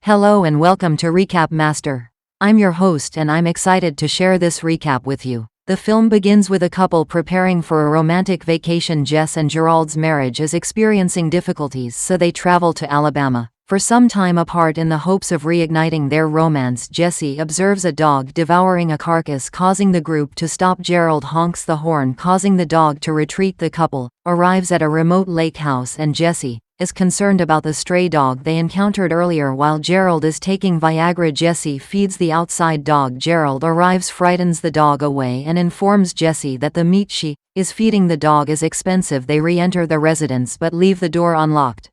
Hello and welcome to Recap Master. I'm your host and I'm excited to share this recap with you. The film begins with a couple preparing for a romantic vacation. Jess and Gerald's marriage is experiencing difficulties, so they travel to Alabama. For some time apart in the hopes of reigniting their romance, Jessie observes a dog devouring a carcass, causing the group to stop. Gerald honks the horn, causing the dog to retreat. The couple arrives at a remote lake house and Jessie is concerned about the stray dog they encountered earlier. While Gerald is taking Viagra, Jessie feeds the outside dog. Gerald arrives, frightens the dog away, and informs Jessie that the meat she is feeding the dog is expensive. They re-enter the residence but leave the door unlocked.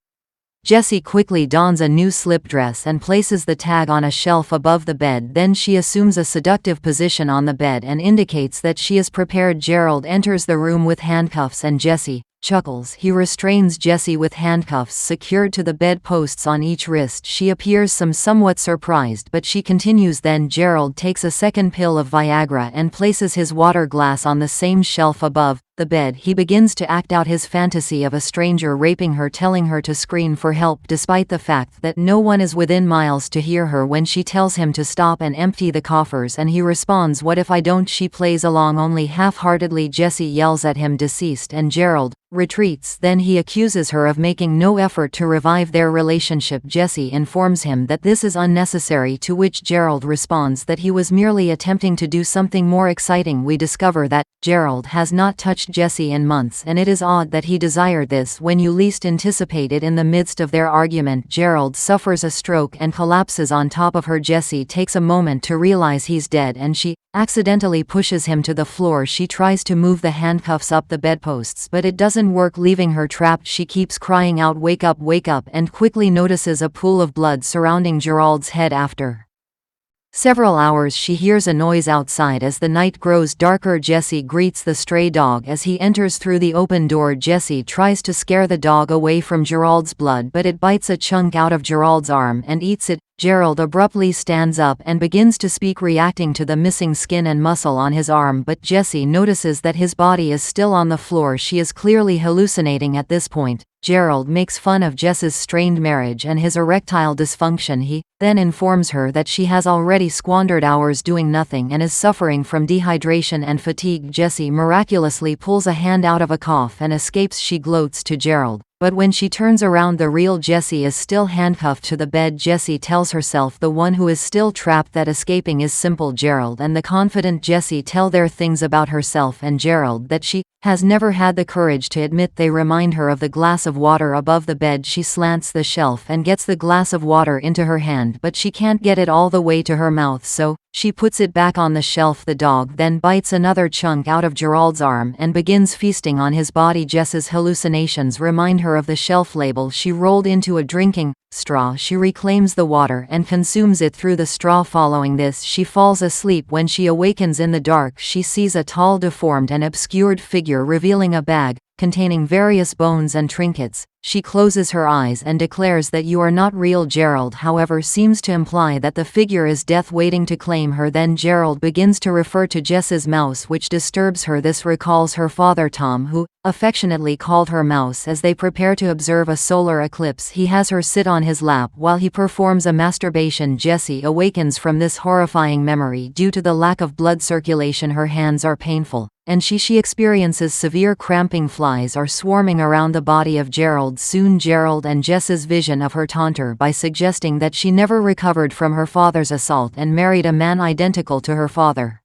Jessie quickly dons a new slip dress and places the tag on a shelf above the bed. Then she assumes a seductive position on the bed and indicates that she is prepared. Gerald enters the room with handcuffs and Jessie chuckles. He restrains Jessie with handcuffs secured to the bed posts on each wrist. She appears somewhat surprised, but she continues. Then Gerald takes a second pill of Viagra and places his water glass on the same shelf above the bed. He begins to act out his fantasy of a stranger raping her, telling her to scream for help despite the fact that no one is within miles to hear her. When she tells him to stop and empty the coffers and he responds, "What if I don't?" she plays along only half-heartedly. Jessie yells at him, "Deceased," and Gerald retreats. Then he accuses her of making no effort to revive their relationship. Jessie informs him that this is unnecessary, to which Gerald responds that he was merely attempting to do something more exciting. We discover that Gerald has not touched Jessie in months, and it is odd that he desired this when you least anticipate it. In the midst of their argument, Gerald suffers a stroke and collapses on top of her. Jessie takes a moment to realize he's dead and she accidentally pushes him to the floor. She tries to move the handcuffs up the bedposts, but it doesn't work, leaving her trapped. She keeps crying out, wake up," and quickly notices a pool of blood surrounding Gerald's head. After several hours, she hears a noise outside. As the night grows darker, Jessie greets the stray dog as he enters through the open door. Jessie tries to scare the dog away from Gerald's blood, but it bites a chunk out of Gerald's arm and eats it. Gerald abruptly stands up and begins to speak, reacting to the missing skin and muscle on his arm, but Jessie notices that his body is still on the floor. She is clearly hallucinating at this point. Gerald makes fun of Jess's strained marriage and his erectile dysfunction. He then informs her that she has already squandered hours doing nothing and is suffering from dehydration and fatigue. Jessie miraculously pulls a hand out of a cough and escapes. She gloats to Gerald, but when she turns around, the real Jessie is still handcuffed to the bed. Jessie tells herself the one who is still trapped that escaping is simple. Gerald and the confident Jessie tell their things about herself and Gerald that she has never had the courage to admit. They remind her of the glass of water above the bed. She slants the shelf and gets the glass of water into her hand, but she can't get it all the way to her mouth, so she puts it back on the shelf. The dog then bites another chunk out of Gerald's arm and begins feasting on his body. Jess's hallucinations remind her of the shelf label she rolled into a drinking straw. She reclaims the water and consumes it through the straw. Following this, she falls asleep. When she awakens in the dark, she sees a tall, deformed and obscured figure revealing a bag containing various bones and trinkets. She closes her eyes and declares that "You are not real." Gerald, however, seems to imply that the figure is death waiting to claim her. Then Gerald begins to refer to Jess's mouse, which disturbs her. This recalls her father Tom, who affectionately called her Mouse. As they prepare to observe a solar eclipse, he has her sit on his lap while he performs a masturbation. Jessie awakens from this horrifying memory. Due to the lack of blood circulation, her hands are painful, and she experiences severe cramping. Flies are swarming around the body of Gerald. Soon Gerald and Jess's vision of her taunt her by suggesting that she never recovered from her father's assault and married a man identical to her father.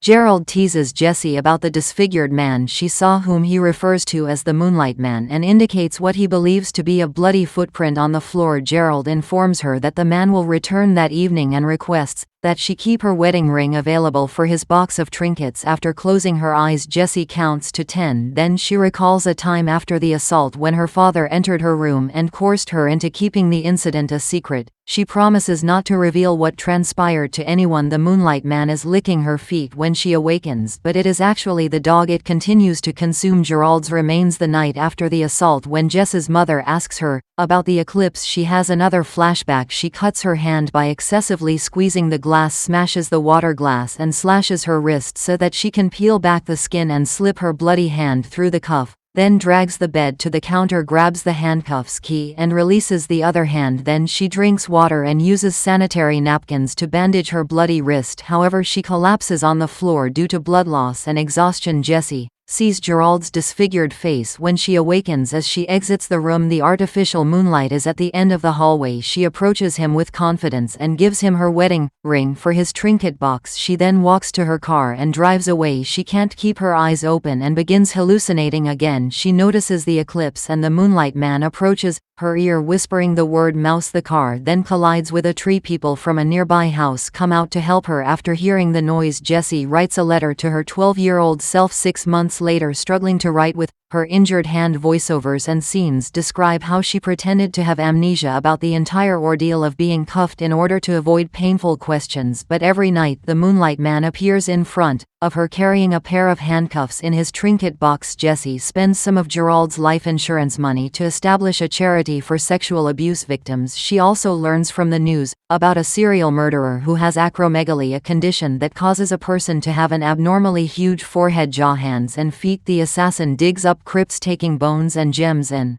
Gerald teases Jessie about the disfigured man she saw, whom he refers to as the Moonlight Man, and indicates what he believes to be a bloody footprint on the floor. Gerald informs her that the man will return that evening and requests that she keep her wedding ring available for his box of trinkets. After closing her eyes, Jessie counts to 10. Then she recalls a time after the assault when her father entered her room and coerced her into keeping the incident a secret. She promises not to reveal what transpired to anyone. The Moonlight Man is licking her feet when she awakens, but it is actually the dog. It continues to consume Gerald's remains. The night after the assault, when Jess's mother asks her about the eclipse, she has another flashback. She cuts her hand by excessively squeezing the glass, smashes the water glass and slashes her wrist so that she can peel back the skin and slip her bloody hand through the cuff. then drags the bed to the counter, grabs the handcuffs key and releases the other hand. Then she drinks water and uses sanitary napkins to bandage her bloody wrist. However, she collapses on the floor due to blood loss and exhaustion. Jessie sees Gerald's disfigured face when she awakens. As she exits the room, the artificial moonlight is at the end of the hallway. She approaches him with confidence and gives him her wedding ring for his trinket box. She then walks to her car and drives away. She can't keep her eyes open and begins hallucinating again. She notices the eclipse and the moonlight man approaches her ear, whispering the word mouse. The car then collides with a tree. People from a nearby house come out to help her. After hearing the noise, Jessie writes a letter to her 12-year-old self. 6 months later, struggling to write with her injured hand, voiceovers and scenes describe how she pretended to have amnesia about the entire ordeal of being cuffed in order to avoid painful questions. But every night the moonlight man appears in front of her carrying a pair of handcuffs in his trinket box. Jessie spends some of Gerald's life insurance money to establish a charity for sexual abuse victims. She also learns from the news about a serial murderer who has acromegaly, a condition that causes a person to have an abnormally huge forehead, jaw, hands and feet. The assassin digs up crypts, taking bones and gems and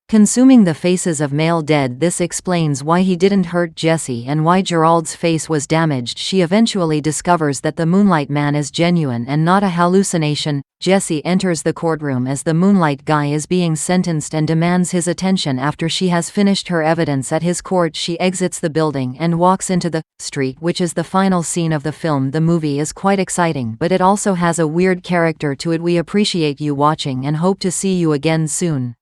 consuming the faces of male dead. This explains why he didn't hurt Jessie and why Gerald's face was damaged. She eventually discovers that the moonlight man is genuine and not a hallucination. Jessie enters the courtroom as the moonlight guy is being sentenced and demands his attention. After she has finished her evidence at his court, she exits the building and walks into the street, which is the final scene of the film. The movie is quite exciting, but it also has a weird character to it. We appreciate you watching and hope to see you again soon.